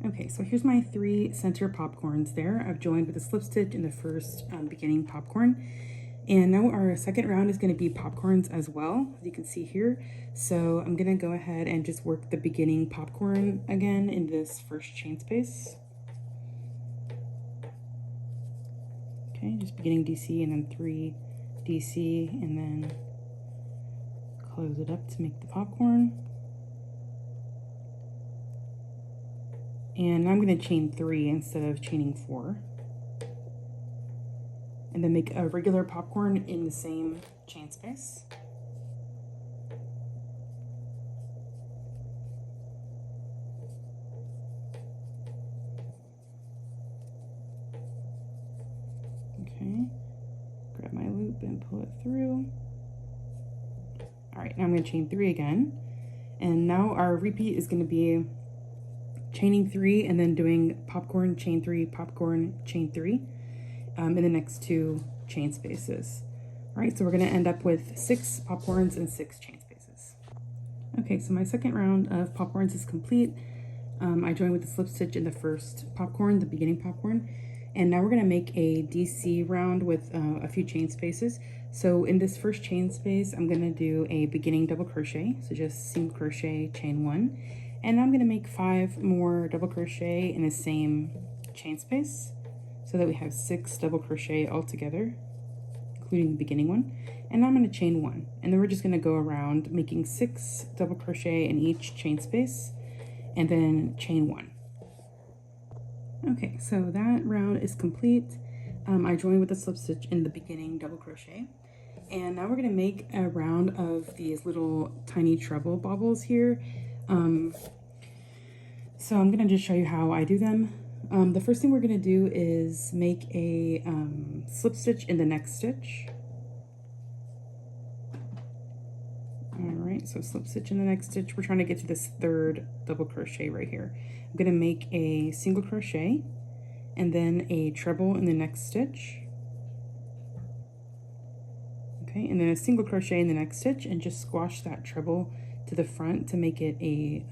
Okay, so here's my 3 center popcorns there. I've joined with a slip stitch in the first beginning popcorn. And now our second round is going to be popcorns as well, as you can see here. So I'm going to go ahead and just work the beginning popcorn again in this first chain space. Okay, just beginning DC and then 3 DC and then close it up to make the popcorn. And now I'm going to chain 3 instead of chaining 4. And then make a regular popcorn in the same chain space. Okay, grab my loop and pull it through. All right, now I'm going to chain 3 again. And now our repeat is going to be chaining 3 and then doing popcorn, chain 3, popcorn, chain 3 in the next 2 chain spaces. All right, so we're going to end up with 6 popcorns and 6 chain spaces. Okay, so my second round of popcorns is complete. I joined with the slip stitch in the first popcorn, the beginning popcorn, and now we're going to make a DC round with a few chain spaces. So in this first chain space, I'm going to do a beginning double crochet, so just single crochet, chain 1, and I'm going to make 5 more double crochet in the same chain space, so that we have 6 double crochet all together, including the beginning one. And I'm going to chain 1, and then we're just going to go around making 6 double crochet in each chain space, and then chain 1. Okay, so that round is complete. I joined with a slip stitch in the beginning double crochet, and now we're going to make a round of these little tiny treble bobbles here. So I'm going to just show you how I do them. The first thing we're going to do is make a slip stitch in the next stitch. Alright, so slip stitch in the next stitch. We're trying to get to this 3rd double crochet right here. I'm going to make a single crochet and then a treble in the next stitch. Okay, and then a single crochet in the next stitch, and just squash that treble to the front to make it a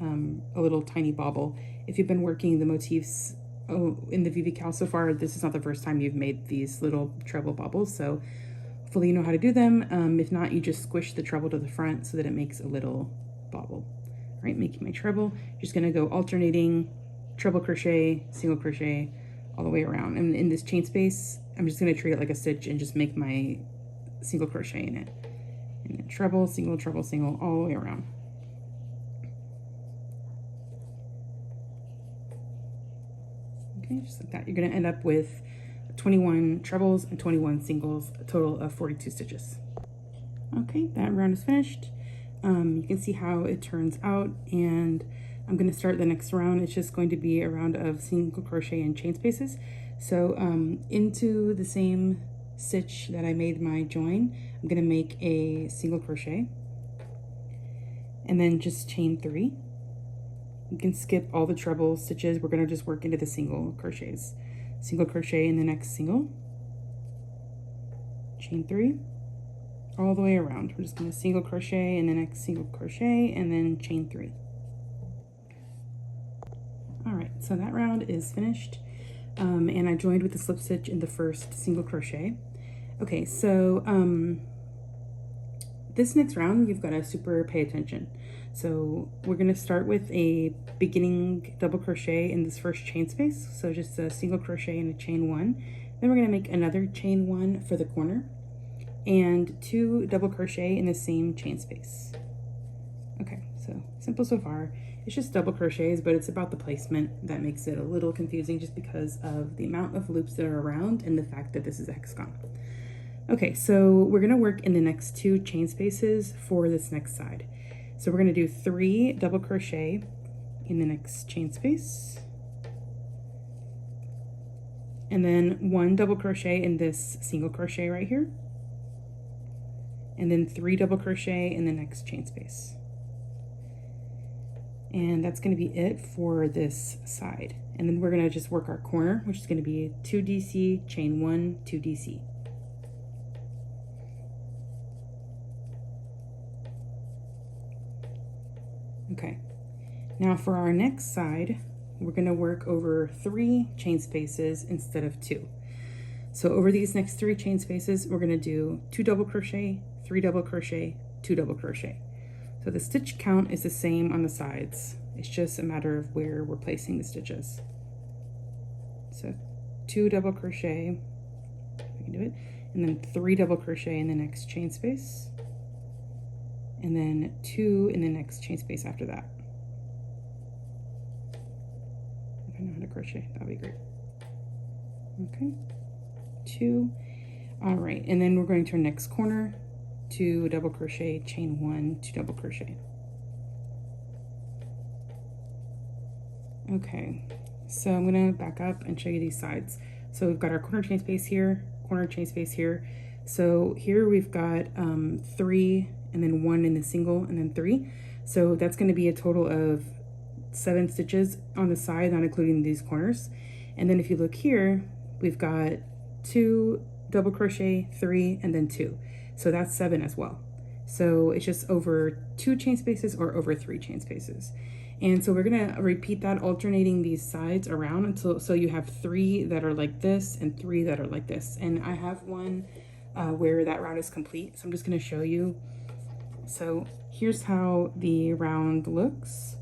little tiny bobble. If you've been working the motifs in the VVCAL so far, this is not the first time you've made these little treble bobbles, so hopefully you know how to do them. If not, you just squish the treble to the front so that it makes a little bobble. All right, making my treble, just gonna go alternating treble crochet, single crochet, all the way around. And in this chain space, I'm just gonna treat it like a stitch and just make my single crochet in it. And then treble, single, all the way around. Okay, just like that. You're gonna end up with 21 trebles and 21 singles, a total of 42 stitches. Okay, that round is finished. You can see how it turns out, and I'm going to start the next round. It's just going to be a round of single crochet and chain spaces. So into the same stitch that I made my join, I'm going to make a single crochet and then just chain 3. You can skip all the treble stitches. We're going to just work into the single crochets. Single crochet in the next single, chain 3, all the way around. We're just going to single crochet in the next single crochet and then chain 3. All right, so that round is finished, and I joined with the slip stitch in the first single crochet. Okay, so this next round you've got to super pay attention. So we're going to start with a beginning double crochet in this first chain space, so just a single crochet and a chain 1. Then we're going to make another chain 1 for the corner and 2 double crochet in the same chain space. Okay, so simple so far. It's just double crochets, but it's about the placement that makes it a little confusing, just because of the amount of loops that are around and the fact that this is a hexagon. Okay, so we're going to work in the next 2 chain spaces for this next side. So we're going to do 3 double crochet in the next chain space, and then 1 double crochet in this single crochet right here, and then 3 double crochet in the next chain space. And that's going to be it for this side. And then we're going to just work our corner, which is going to be 2 DC, chain 1, 2 DC. Okay, now for our next side, we're going to work over 3 chain spaces instead of 2. So over these next 3 chain spaces, we're going to do 2 double crochet, 3 double crochet, 2 double crochet. So the stitch count is the same on the sides. It's just a matter of where we're placing the stitches. So 2 double crochet, we can do it, and then 3 double crochet in the next chain space, and then 2 in the next chain space after that. If I know how to crochet, that would be great. Okay, 2. All right, and then we're going to our next corner, 2 double crochet, chain 1, 2 double crochet. Okay, so I'm gonna back up and show you these sides. So we've got our corner chain space here, corner chain space here. So here we've got 3 and then 1 in the single and then 3. So that's gonna be a total of 7 stitches on the side, not including these corners. And then if you look here, we've got 2 double crochet, 3, and then 2. So that's 7 as well. So it's just over 2 chain spaces or over 3 chain spaces. And so we're gonna repeat that, alternating these sides around until, so you have 3 that are like this and 3 that are like this. And I have one where that round is complete. So I'm just gonna show you. So here's how the round looks.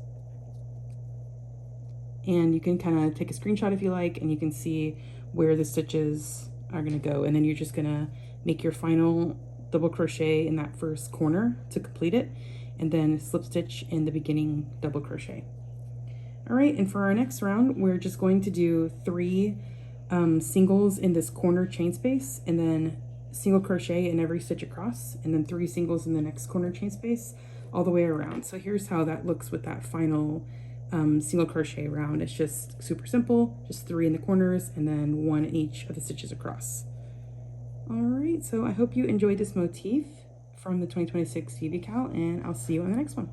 And you can kind of take a screenshot if you like, and you can see where the stitches are gonna go. And then you're just gonna make your final double crochet in that first corner to complete it, and then slip stitch in the beginning double crochet. All right, and for our next round, we're just going to do 3 singles in this corner chain space, and then single crochet in every stitch across, and then 3 singles in the next corner chain space all the way around. So here's how that looks with that final single crochet round. It's just super simple, just 3 in the corners and then 1 in each of the stitches across. All right, so I hope you enjoyed this motif from the 2026 VVCAL, and I'll see you on the next one.